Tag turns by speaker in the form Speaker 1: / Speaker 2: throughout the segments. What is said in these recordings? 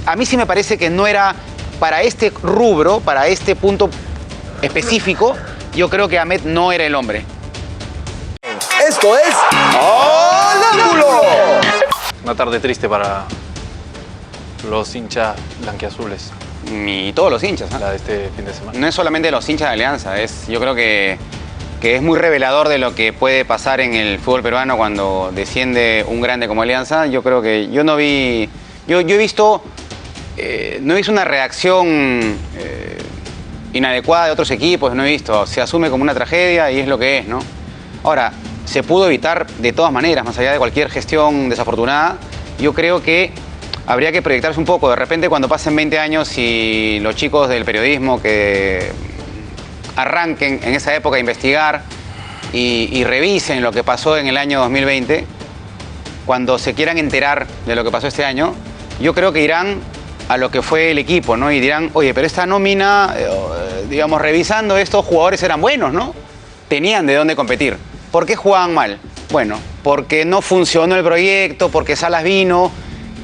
Speaker 1: a mí sí me parece que no era para este rubro, para este punto específico, yo creo que Ahmed no era el hombre.
Speaker 2: Esto es ¡Al Ángulo!
Speaker 3: Una tarde triste para los hinchas blanquiazules.
Speaker 1: Y todos los hinchas, ¿no?
Speaker 3: La de este fin de semana.
Speaker 1: No es solamente los hinchas de Alianza, yo creo que es muy revelador de lo que puede pasar en el fútbol peruano cuando desciende un grande como Alianza. Yo creo que yo no vi, yo he visto, no he visto una reacción inadecuada de otros equipos, no he visto, se asume como una tragedia y es lo que es, ¿no? Ahora, se pudo evitar de todas maneras, más allá de cualquier gestión desafortunada. Yo creo que habría que proyectarse un poco. De repente, cuando pasen 20 años y los chicos del periodismo que arranquen en esa época a investigar y revisen lo que pasó en el año 2020, cuando se quieran enterar de lo que pasó este año, yo creo que irán a lo que fue el equipo, ¿no? Y dirán, oye, pero esta nómina, digamos, revisando estos jugadores eran buenos, ¿no? Tenían de dónde competir. ¿Por qué jugaban mal? Bueno, porque no funcionó el proyecto, porque Salas vino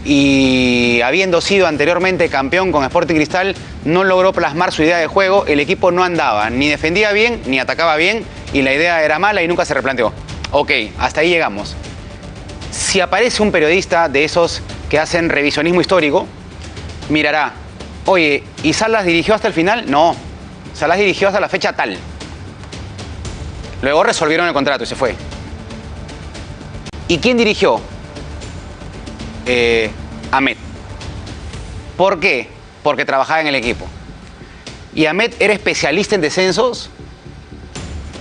Speaker 1: y habiendo sido anteriormente campeón con Sporting Cristal, no logró plasmar su idea de juego, el equipo no andaba, ni defendía bien, ni atacaba bien, y la idea era mala y nunca se replanteó. Ok, hasta ahí llegamos. Si aparece un periodista de esos que hacen revisionismo histórico, mirará, oye, ¿y Salas dirigió hasta el final? No, Salas dirigió hasta la fecha tal. Luego resolvieron el contrato y se fue. ¿Y quién dirigió? Ahmed. ¿Por qué? Porque trabajaba en el equipo. ¿Y Ahmed era especialista en descensos?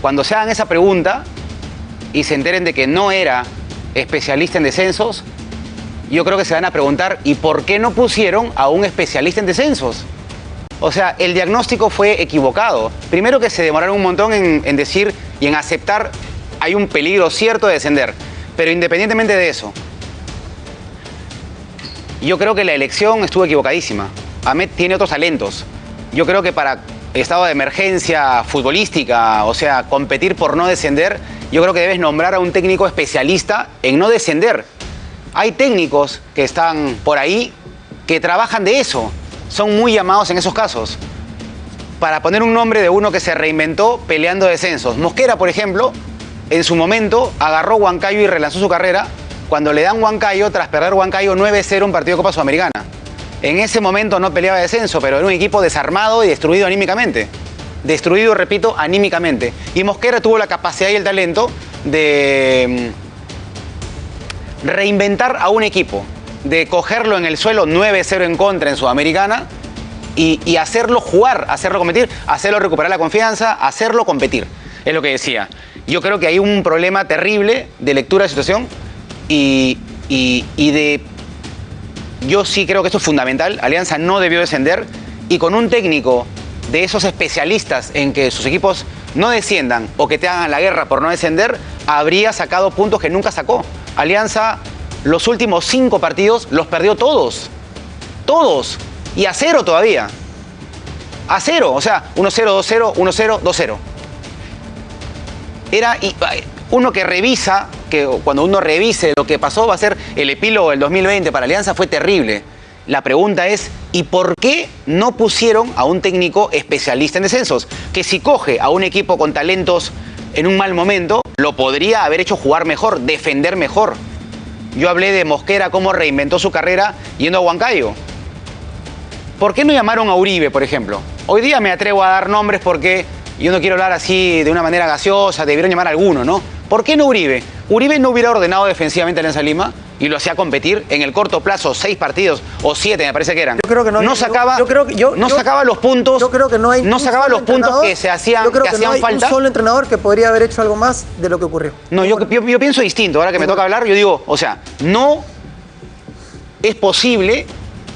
Speaker 1: Cuando se hagan esa pregunta y se enteren de que no era especialista en descensos, yo creo que se van a preguntar, ¿y por qué no pusieron a un especialista en descensos? O sea, el diagnóstico fue equivocado. Primero que se demoraron un montón en decir y en aceptar, hay un peligro cierto de descender. Pero independientemente de eso, yo creo que la elección estuvo equivocadísima. Ahmed tiene otros talentos. Yo creo que para estado de emergencia futbolística, o sea, competir por no descender, yo creo que debes nombrar a un técnico especialista en no descender. Hay técnicos que están por ahí que trabajan de eso. Son muy llamados en esos casos. Para poner un nombre de uno que se reinventó peleando descensos. Mosquera, por ejemplo, en su momento agarró Huancayo y relanzó su carrera cuando le dan Huancayo, tras perder Huancayo 9-0 un partido de Copa Sudamericana. En ese momento no peleaba descenso, pero era un equipo desarmado y destruido anímicamente. Destruido, repito, anímicamente. Y Mosquera tuvo la capacidad y el talento de reinventar a un equipo, de cogerlo en el suelo 9-0 en contra en Sudamericana y hacerlo jugar, hacerlo competir, hacerlo recuperar la confianza, hacerlo competir. Es lo que decía. Yo creo que hay un problema terrible de lectura de situación y yo sí creo que esto es fundamental. Alianza no debió descender y con un técnico de esos especialistas en que sus equipos no desciendan o que te hagan la guerra por no descender, habría sacado puntos que nunca sacó. Alianza, los últimos 5 partidos los perdió todos. Todos. Y a 0 todavía. A 0. O sea, 1-0, 2-0, 1-0, 2-0. Era uno que revisa, que cuando uno revise lo que pasó, va a ser el epílogo del 2020 para Alianza, fue terrible. La pregunta es, ¿y por qué no pusieron a un técnico especialista en descensos? Que si coge a un equipo con talentos en un mal momento, lo podría haber hecho jugar mejor, defender mejor. Yo hablé de Mosquera, cómo reinventó su carrera yendo a Huancayo. ¿Por qué no llamaron a Uribe, por ejemplo? Hoy día me atrevo a dar nombres porque yo no quiero hablar así de una manera gaseosa, debieron llamar a alguno, ¿no? ¿Por qué no Uribe? Uribe no hubiera ordenado defensivamente a Alianza Lima y lo hacía competir en el corto plazo, 6 partidos o 7 me parece que eran.
Speaker 4: Yo creo que no.
Speaker 1: No sacaba, no sacaba los puntos.
Speaker 4: Yo creo que no hay.
Speaker 1: No sacaba los puntos que se hacían,
Speaker 4: yo creo que
Speaker 1: hacían
Speaker 4: no hay
Speaker 1: falta.
Speaker 4: Un solo entrenador que podría haber hecho algo más de lo que ocurrió.
Speaker 1: No, yo pienso distinto. Ahora que me toca hablar, yo digo, o sea, no es posible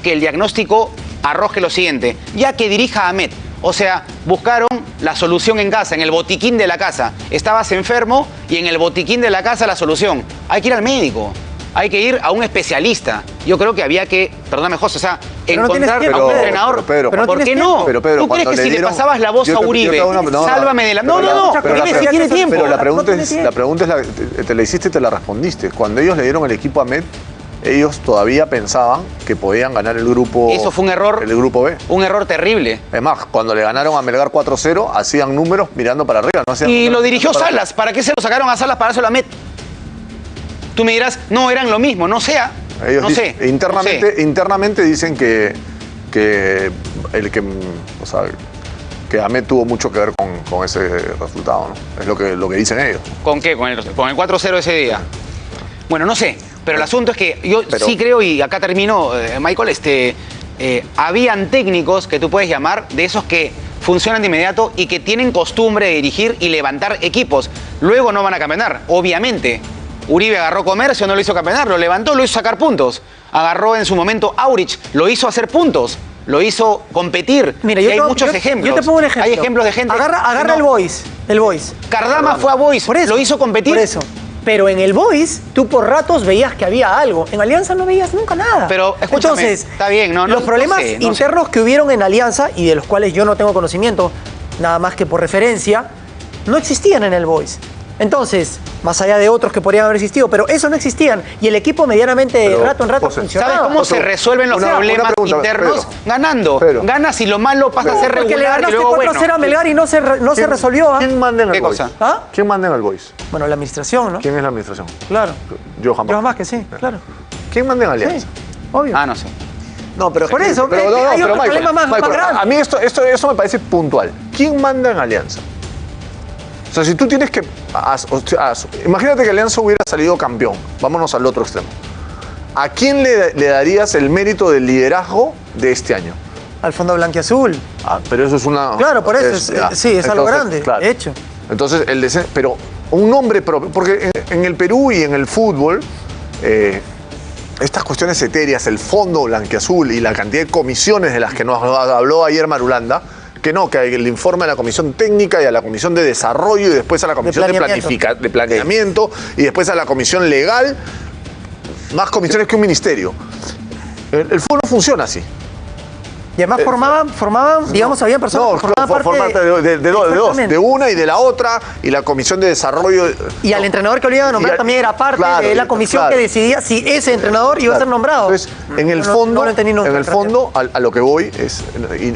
Speaker 1: que el diagnóstico arroje lo siguiente, ya que dirija a Ahmed. O sea, buscaron la solución en casa, en el botiquín de la casa. Estabas enfermo y en el botiquín de la casa la solución. Hay que ir al médico, hay que ir a un especialista. Yo creo que había que, perdóname José, o sea, encontrar a un entrenador.
Speaker 2: Pero,
Speaker 1: ¿por qué no?
Speaker 2: Pedro,
Speaker 1: ¿Tú crees que si le pasabas la voz a Uribe, sálvame de la... No, porque tiene tiempo.
Speaker 2: Pero la pregunta es, te la hiciste y te la respondiste. Cuando ellos le dieron el equipo a Ahmed,
Speaker 5: ellos todavía pensaban que podían ganar el grupo.
Speaker 1: Eso fue un error.
Speaker 5: El grupo B.
Speaker 1: Un error terrible.
Speaker 5: Es más, cuando le ganaron a Melgar 4-0, hacían números mirando para arriba. No hacían
Speaker 1: Y
Speaker 5: números
Speaker 1: lo dirigió
Speaker 5: para
Speaker 1: Salas. ¿Para qué se lo sacaron a Salas para dárselo a Met? Tú me dirás, no, eran lo mismo, no sea.
Speaker 5: Ellos
Speaker 1: no sé.
Speaker 5: internamente dicen que que Ahmed tuvo mucho que ver con ese resultado, ¿no? Es lo que dicen ellos.
Speaker 1: ¿Con qué? Con el 4-0 ese día. Bueno, no sé, pero el asunto es que yo sí creo, y acá termino, Michael, habían técnicos que tú puedes llamar de esos que funcionan de inmediato y que tienen costumbre de dirigir y levantar equipos. Luego no van a campeonar, obviamente. Uribe agarró Comercio, no lo hizo campeonar, lo levantó, lo hizo sacar puntos. Agarró en su momento Aurich, lo hizo hacer puntos, lo hizo competir.
Speaker 4: Mira,
Speaker 1: y hay muchos ejemplos.
Speaker 4: Yo te pongo un ejemplo.
Speaker 1: Hay ejemplos de gente.
Speaker 4: Agarra
Speaker 1: no.
Speaker 4: el Boys.
Speaker 1: Cardama fue a Boys,
Speaker 4: Por eso,
Speaker 1: lo hizo competir.
Speaker 4: Por eso. Pero en el Boys, tú por ratos veías que había algo. En Alianza no veías nunca nada.
Speaker 1: Pero, escúchame,
Speaker 4: entonces,
Speaker 1: está bien,
Speaker 4: los problemas internos que hubieron en Alianza, y de los cuales yo no tengo conocimiento, nada más que por referencia, no existían en el Boys. Entonces, más allá de otros que podrían haber existido, pero eso no existían. Y el equipo medianamente de rato en rato funcionaba.
Speaker 1: ¿Sabes cómo se resuelven los problemas internos? Ganando. Ganas y lo malo pasa a ser regular.
Speaker 4: Porque le ganaste
Speaker 1: y luego
Speaker 4: 4-0 a Melgar y no se resolvió.
Speaker 5: ¿Quién manda en el
Speaker 1: ¿Qué
Speaker 5: Boys?
Speaker 1: cosa?
Speaker 4: ¿Ah?
Speaker 5: ¿Quién manda en el Boys?
Speaker 4: Bueno, la administración, ¿no?
Speaker 5: ¿Quién es la administración?
Speaker 4: Claro.
Speaker 5: Johan
Speaker 4: Vázquez, sí, claro.
Speaker 5: ¿Quién manda en Alianza?
Speaker 4: Sí, obvio.
Speaker 1: Ah, no sé.
Speaker 2: No, pero
Speaker 4: Por eso,
Speaker 5: Pero
Speaker 4: hay otro
Speaker 5: Michael,
Speaker 4: problema más grande.
Speaker 5: a mí eso me parece puntual. ¿Quién manda en Alianza? O sea, si tú tienes que... imagínate que Alianza hubiera salido campeón. Vámonos al otro extremo. ¿A quién le darías el mérito del liderazgo de este año?
Speaker 4: Al Fondo Blanquiazul.
Speaker 5: Pero eso es una...
Speaker 4: Claro, por eso. Es algo grande,
Speaker 5: claro.
Speaker 4: de hecho.
Speaker 5: Entonces, pero un nombre propio... Porque en el Perú y en el fútbol... estas cuestiones etéreas, el Fondo Blanquiazul y la cantidad de comisiones de las que nos habló ayer Marulanda, que el informe a la comisión técnica y a la comisión de desarrollo y después a la comisión de planeamiento y después a la comisión legal, más comisiones que un ministerio. El fútbol no funciona así.
Speaker 4: Y además formaban, digamos, había personas que formaban parte
Speaker 5: de dos, de una y de la otra, y la comisión de desarrollo.
Speaker 4: Y al entrenador que lo iba a nombrar también era parte de la comisión que decidía si ese entrenador iba a ser nombrado.
Speaker 5: Entonces, en el fondo, a lo que voy es,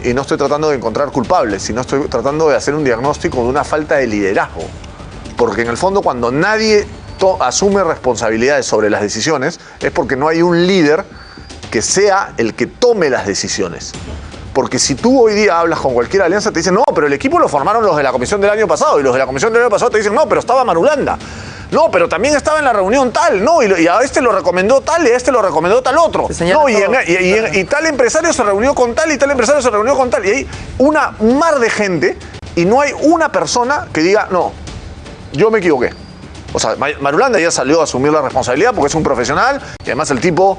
Speaker 5: y no estoy tratando de encontrar culpables, sino estoy tratando de hacer un diagnóstico de una falta de liderazgo. Porque en el fondo, cuando nadie asume responsabilidades sobre las decisiones, es porque no hay un líder que sea el que tome las decisiones. Porque si tú hoy día hablas con cualquier alianza, te dicen, no, pero el equipo lo formaron los de la comisión del año pasado, y los de la comisión del año pasado te dicen, no, pero estaba Marulanda. No, pero también estaba en la reunión tal, no, y a este lo recomendó tal, y a este lo recomendó tal otro. No, y tal empresario se reunió con tal, y tal empresario se reunió con tal. Y hay un mar de gente, y no hay una persona que diga, no, yo me equivoqué. O sea, Marulanda ya salió a asumir la responsabilidad porque es un profesional y además el tipo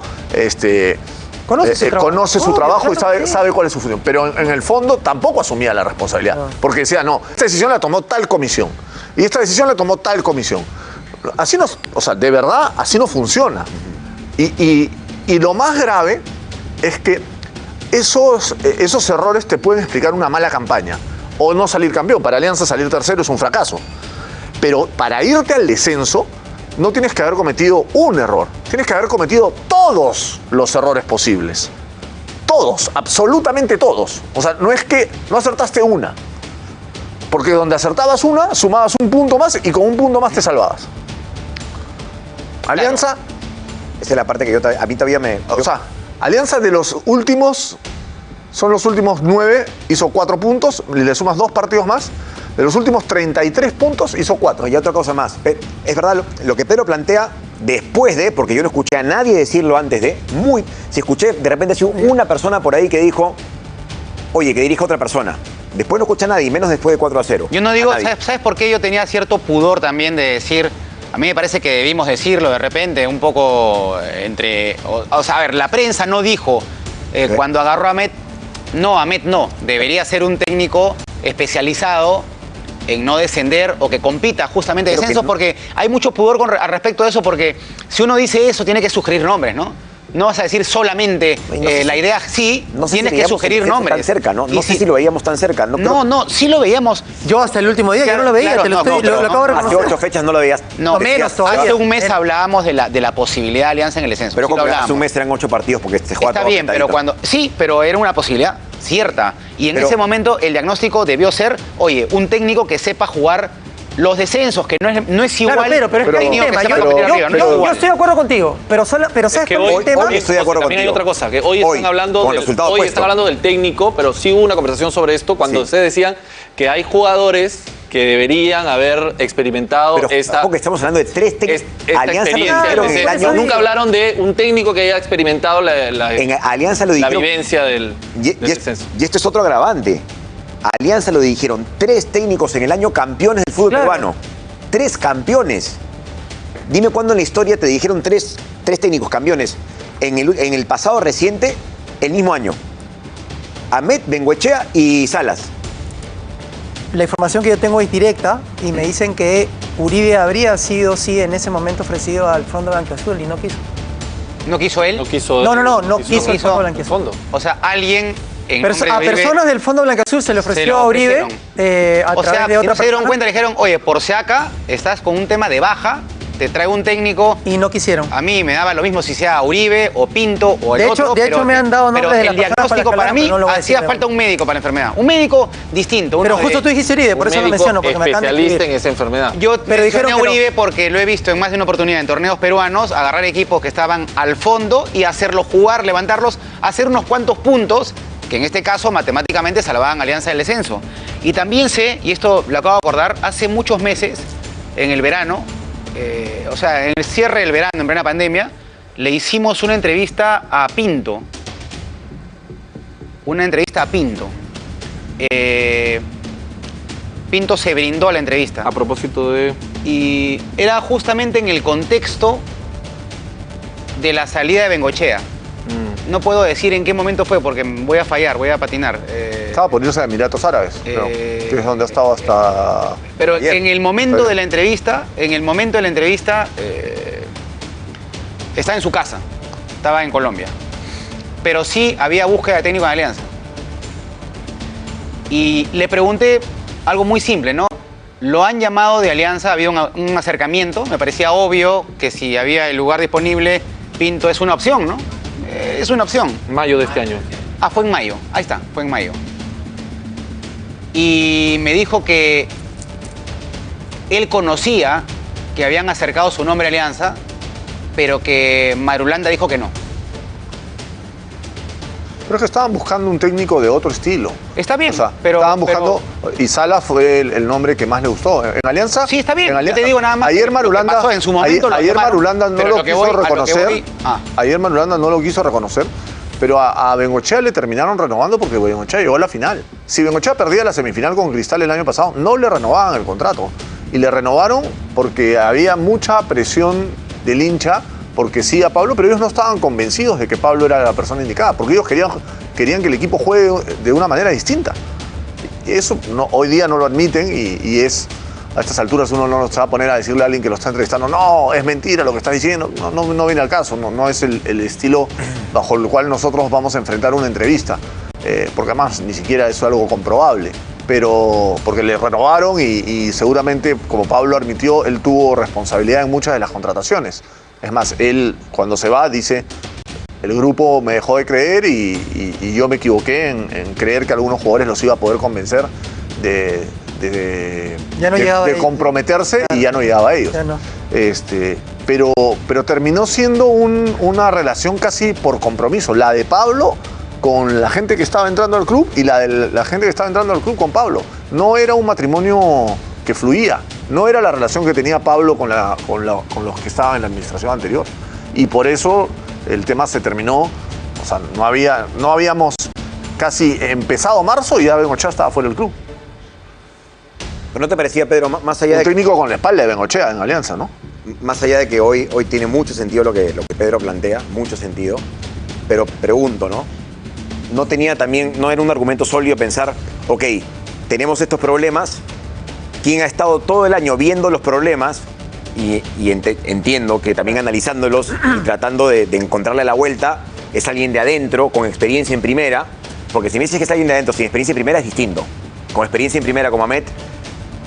Speaker 5: conoce su trabajo y sabe cuál es su función. Pero en el fondo tampoco asumía la responsabilidad. Porque decía, no, esta decisión la tomó tal comisión y esta decisión la tomó tal comisión. Así no, o sea, de verdad, así no funciona. Y lo más grave es que esos errores te pueden explicar una mala campaña o no salir campeón. Para Alianza salir tercero es un fracaso. Pero para irte al descenso, no tienes que haber cometido un error. Tienes que haber cometido todos los errores posibles. Todos, absolutamente todos. O sea, no es que no acertaste una. Porque donde acertabas una, sumabas un punto más y con un punto más te salvabas. Alianza...
Speaker 2: Esa es la parte que a mí todavía me...
Speaker 5: O sea, Alianza de los últimos... Son los últimos 9, hizo 4 puntos, le sumas 2 partidos más. De los últimos 33 puntos hizo 4.
Speaker 2: Y otra cosa más. Es verdad lo que Pedro plantea después de, porque yo no escuché a nadie decirlo antes de, si escuché de repente si una persona por ahí que dijo, oye, que dirija a otra persona. Después no escuché a nadie, menos después de 4-0.
Speaker 1: Yo no digo, ¿sabes por qué yo tenía cierto pudor también de decir? A mí me parece que debimos decirlo de repente, un poco entre... O sea, a ver, la prensa no dijo cuando agarró a Ahmed, Ahmed no, debería ser un técnico especializado en no descender o que compita justamente descensos, porque hay mucho pudor al respecto de eso, porque si uno dice eso tiene que sugerir nombres, ¿no? no vas a decir solamente la idea, sí,
Speaker 2: no sé
Speaker 1: tienes
Speaker 2: si
Speaker 1: que sugerir nombres.
Speaker 2: Tan cerca, ¿no? No sé si lo veíamos tan cerca.
Speaker 1: No, sí lo veíamos.
Speaker 4: Yo hasta el último día, yo no lo veía,
Speaker 1: claro,
Speaker 4: lo acabo de
Speaker 2: Hace
Speaker 4: reconocer.
Speaker 2: 8 fechas no lo veías.
Speaker 1: No,
Speaker 4: menos todavía.
Speaker 1: hace un mes hablábamos de la posibilidad de alianza en el descenso.
Speaker 2: Pero
Speaker 1: sí lo
Speaker 2: hace
Speaker 1: hablábamos.
Speaker 2: un mes eran 8 partidos porque se juega
Speaker 1: Está
Speaker 2: todo
Speaker 1: bien, pero
Speaker 2: apretadito.
Speaker 1: sí, pero era una posibilidad cierta. Y en
Speaker 2: Pero-
Speaker 1: ese momento el diagnóstico debió ser, oye, un técnico que sepa jugar los descensos, que no es igual.
Speaker 4: Claro, pero es que hay un
Speaker 1: técnico que
Speaker 4: tema.
Speaker 1: sepa
Speaker 4: Yo,
Speaker 1: competir
Speaker 4: yo-
Speaker 1: arriba, no
Speaker 4: yo-
Speaker 1: es
Speaker 4: yo
Speaker 1: igual.
Speaker 4: estoy de acuerdo contigo, pero ¿sabes
Speaker 3: que
Speaker 4: cuál es el tema?
Speaker 2: hoy estoy de acuerdo
Speaker 3: también hay
Speaker 2: contigo.
Speaker 3: otra cosa, que hoy
Speaker 2: Hoy,
Speaker 3: están hablando
Speaker 2: con
Speaker 3: del,
Speaker 2: resultado
Speaker 3: hoy
Speaker 2: puesto.
Speaker 3: están hablando del técnico, pero sí hubo una conversación sobre esto cuando
Speaker 2: Sí.
Speaker 3: ustedes decían que hay jugadores que deberían haber experimentado
Speaker 2: Pero porque estamos hablando de 3 técnicos.
Speaker 3: esta
Speaker 2: Alianza lo
Speaker 3: experiencia.
Speaker 2: dijeron en el
Speaker 3: Entonces,
Speaker 2: año.
Speaker 3: nunca hablaron de un técnico que haya experimentado
Speaker 2: En Alianza lo
Speaker 3: la
Speaker 2: dijeron.
Speaker 3: vivencia del
Speaker 2: Y
Speaker 3: descenso.
Speaker 2: esto es otro agravante. Alianza lo dijeron 3 técnicos en el año campeones del fútbol
Speaker 4: Claro.
Speaker 2: peruano. 3 campeones. Dime cuándo en la historia te dijeron 3 técnicos campeones en el pasado reciente, el mismo año. Ahmed, Bengoechea y Salas.
Speaker 4: La información que yo tengo es directa y me dicen que Uribe habría sido, sí, en ese momento ofrecido al Fondo Blanquiazul y no quiso.
Speaker 1: ¿No quiso él?
Speaker 3: No quiso.
Speaker 4: No quiso el Fondo
Speaker 3: el
Speaker 4: Blanquiazul.
Speaker 3: fondo.
Speaker 1: O sea, alguien en nombre de
Speaker 4: A
Speaker 1: Uribe
Speaker 4: personas del Fondo Blanquiazul se le ofreció
Speaker 1: lo
Speaker 4: a Uribe
Speaker 1: ofrecieron.
Speaker 4: a
Speaker 1: O
Speaker 4: través
Speaker 1: sea,
Speaker 4: de otra
Speaker 1: se dieron
Speaker 4: persona
Speaker 1: cuenta, le dijeron, oye, por si acá estás con un tema de baja, te traigo un técnico.
Speaker 4: y no quisieron.
Speaker 1: A mí me daba lo mismo si sea Uribe o Pinto o el
Speaker 4: De hecho-
Speaker 1: otro.
Speaker 4: de hecho, me han dado nombres
Speaker 1: pero
Speaker 4: de las
Speaker 1: el
Speaker 4: personas
Speaker 1: diagnóstico
Speaker 4: para
Speaker 1: para
Speaker 4: que
Speaker 1: mí
Speaker 4: hablaran, pero no lo voy a
Speaker 1: hacía
Speaker 4: decir.
Speaker 1: falta un médico para la enfermedad. Un médico distinto.
Speaker 4: Pero
Speaker 1: uno
Speaker 4: justo
Speaker 1: de-
Speaker 4: tú dijiste Uribe, por
Speaker 3: Un
Speaker 4: eso lo
Speaker 3: médico
Speaker 4: menciono, porque me acaban de
Speaker 3: especialista
Speaker 4: escribir.
Speaker 3: en esa enfermedad.
Speaker 1: Yo
Speaker 4: Pero
Speaker 1: mencioné
Speaker 4: dijeron
Speaker 1: a
Speaker 4: que no.
Speaker 1: Uribe porque lo he visto en más de una oportunidad en torneos peruanos, agarrar equipos que estaban al fondo y hacerlos jugar, levantarlos, hacer unos cuantos puntos, que en este caso matemáticamente salvaban Alianza del descenso. Y también sé, y esto lo acabo de acordar, hace muchos meses, en el verano, o sea, en el cierre del verano, en plena pandemia, le hicimos una entrevista a Pinto. Una entrevista a Pinto. Pinto se brindó a la entrevista.
Speaker 3: A propósito de.
Speaker 1: Y era justamente en el contexto de la salida de Bengoechea. No puedo decir en qué momento fue porque voy a fallar, voy a patinar.
Speaker 5: Estaba por irse a Emiratos Árabes, creo, que es donde ha estado hasta
Speaker 1: Pero
Speaker 5: ayer.
Speaker 1: en el momento
Speaker 5: Pero-
Speaker 1: de la entrevista, está en su casa, estaba en Colombia. Pero sí había búsqueda de técnico en Alianza. Y le pregunté algo muy simple, ¿no? Lo han llamado de Alianza, había un acercamiento, me parecía obvio que si había el lugar disponible, Pinto es una opción, ¿no? Es una opción.
Speaker 3: Mayo de este año.
Speaker 1: Ah, fue en mayo. Ahí está, fue en mayo. Y me dijo que él conocía que habían acercado su nombre a Alianza, pero que Marulanda dijo que no.
Speaker 5: Pero es que estaban buscando un técnico de otro estilo.
Speaker 1: Está bien,
Speaker 5: O sea,
Speaker 1: pero...
Speaker 5: estaban buscando, y Sala fue el nombre que más le gustó. En Alianza.
Speaker 1: Sí, está bien.
Speaker 5: en
Speaker 1: Yo te digo nada más
Speaker 5: Ayer
Speaker 1: que lo
Speaker 5: Marulanda.
Speaker 1: que pasó en su momento lo
Speaker 5: ayer
Speaker 1: tomaron,
Speaker 5: Marulanda no
Speaker 1: pero
Speaker 5: lo
Speaker 1: lo que
Speaker 5: quiso
Speaker 1: voy- a lo que
Speaker 5: reconocer.
Speaker 1: voy-
Speaker 5: Ayer Marulanda no lo quiso reconocer. Pero a Bengoechea le terminaron renovando porque Bengoechea llegó a la final. Si Bengoechea perdía la semifinal con Cristal el año pasado, no le renovaban el contrato. Y le renovaron porque había mucha presión del hincha, porque sí a Pablo, pero ellos no estaban convencidos de que Pablo era la persona indicada, porque ellos querían que el equipo juegue de una manera distinta. Eso hoy día no lo admiten y es... A estas alturas uno no se va a poner a decirle a alguien que lo está entrevistando, no, es mentira lo que está diciendo. No viene al caso, no es el estilo bajo el cual nosotros vamos a enfrentar una entrevista. Porque además ni siquiera eso es algo comprobable. Pero porque le renovaron y seguramente, como Pablo admitió, él tuvo responsabilidad en muchas de las contrataciones. Es más, él cuando se va dice, el grupo me dejó de creer y yo me equivoqué en creer que algunos jugadores los iba a poder convencer de comprometerse y ya no llegaba a ellos.
Speaker 4: Ya no.
Speaker 5: Pero terminó siendo una relación casi por compromiso. La de Pablo con la gente que estaba entrando al club y la de la gente que estaba entrando al club con Pablo. No era un matrimonio que fluía. No era la relación que tenía Pablo con los que estaban en la administración anterior. Y por eso el tema se terminó. O sea, no habíamos casi empezado marzo y ya Bengoechea estaba fuera del club.
Speaker 2: ¿Pero no te parecía, Pedro, más allá
Speaker 5: Un
Speaker 2: de que,
Speaker 5: técnico con la espalda de Bengoechea en Alianza, ¿no?
Speaker 2: más allá de que hoy tiene mucho sentido lo que Pedro plantea, mucho sentido, pero pregunto, ¿no? No era un argumento sólido pensar, ok, tenemos estos problemas, quien ha estado todo el año viendo los problemas entiendo que también analizándolos y tratando de encontrarle la vuelta, es alguien de adentro, con experiencia en primera, porque si me dices que es alguien de adentro sin experiencia en primera es distinto. Con experiencia en primera como Ahmed,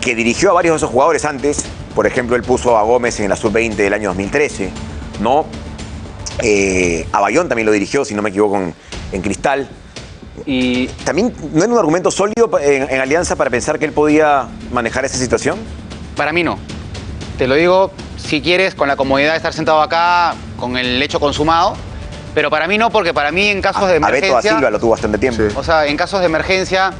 Speaker 2: que dirigió a varios de esos jugadores antes, por ejemplo, él puso a Gómez en la sub-20 del año 2013, ¿no? A Bayón también lo dirigió, si no me equivoco, en Cristal.
Speaker 3: Y
Speaker 2: ¿También no era un argumento sólido en Alianza para pensar que él podía manejar esa situación?
Speaker 1: Para mí no. Te lo digo, si quieres, con la comodidad de estar sentado acá, con el hecho consumado, pero para mí no, porque para mí en casos de
Speaker 2: A Beto
Speaker 1: emergencia...
Speaker 2: da Silva lo tuvo bastante tiempo.
Speaker 5: Sí.
Speaker 1: O sea, en casos de emergencia...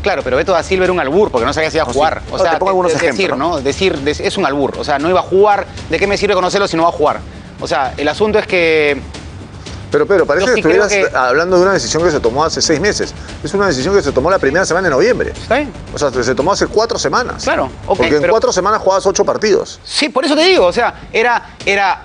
Speaker 1: Claro, pero Beto da Silva era un albur, porque no sabía si iba a jugar.
Speaker 2: sí.
Speaker 1: O sea,
Speaker 2: Te pongo algunos
Speaker 1: decir,
Speaker 2: ejemplos, ¿no?
Speaker 1: es un albur. O sea, no iba a jugar. ¿De qué me sirve conocerlo si no va a jugar? O sea, el asunto es que...
Speaker 5: Pero parece
Speaker 1: Yo
Speaker 5: que
Speaker 1: sí creo
Speaker 5: estuvieras hablando de una decisión que se tomó hace 6 meses. Es una decisión que se tomó la primera semana de noviembre.
Speaker 1: ¿Está bien?
Speaker 5: O sea, se tomó hace 4 semanas.
Speaker 1: Claro, ok,
Speaker 5: Porque en
Speaker 1: pero-
Speaker 5: 4 semanas jugabas 8 partidos.
Speaker 1: Sí, por eso te digo, o sea, era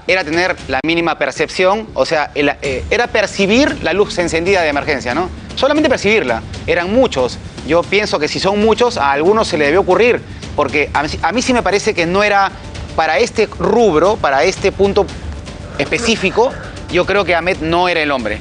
Speaker 1: tener la mínima percepción, o sea, era percibir la luz encendida de emergencia, ¿no? Solamente percibirla. Eran muchos. Yo pienso que si son muchos, a algunos se le debió ocurrir, porque a mí sí me parece que no era para este rubro, para este punto específico, yo creo que Ahmed no era el hombre.